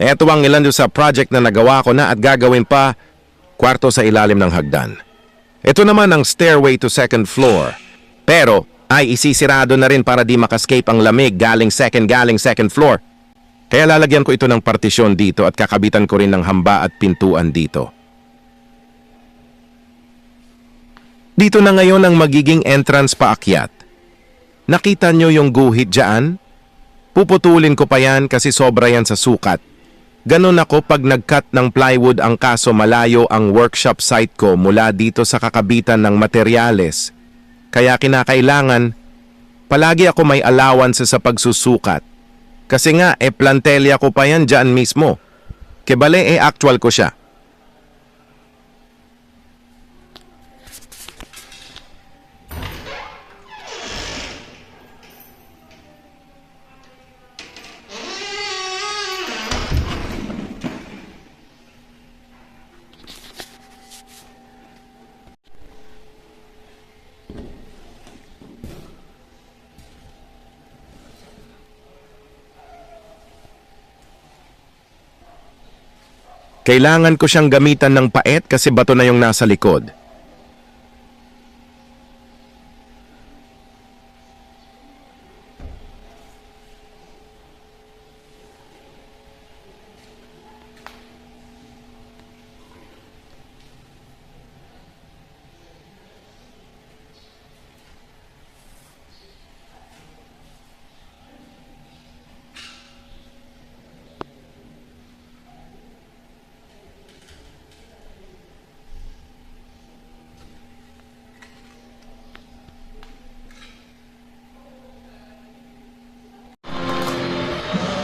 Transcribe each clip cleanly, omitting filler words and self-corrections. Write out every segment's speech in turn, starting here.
Ito ang ilan doon sa project na nagawa ko na at gagawin pa, kwarto sa ilalim ng hagdan. Ito naman ang stairway to second floor. Pero ay isisirado na rin para di makascape ang lamig galing second floor. Kaya lalagyan ko ito ng partisyon dito at kakabitan ko rin ng hamba at pintuan dito. Dito na ngayon ang magiging entrance paakyat. Nakita nyo yung guhit dyan? Puputulin ko pa yan kasi sobra yan sa sukat. Ganon ako pag nag-cut ng plywood ang kaso malayo ang workshop site ko mula dito sa kakabitan ng materyales. Kaya kinakailangan, palagi ako may allowance sa pagsusukat. Kasi nga, plantelya ko pa yan dyan mismo. Kebale actual ko siya. Kailangan ko siyang gamitan ng paet kasi bato na yung nasa likod.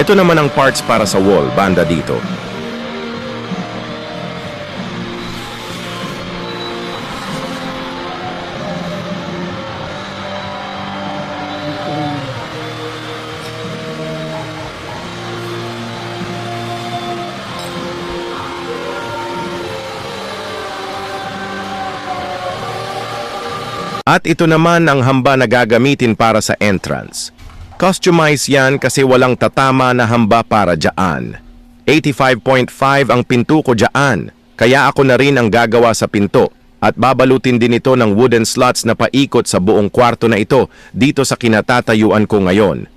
Ito naman ang parts para sa wall, banda dito. At ito naman ang hamba na gagamitin para sa entrance. Customize yan kasi walang tatama na hamba para dyan. 85.5 ang pinto ko dyan, kaya ako na rin ang gagawa sa pinto. At babalutin din ito ng wooden slots na paikot sa buong kwarto na ito dito sa kinatatayuan ko ngayon.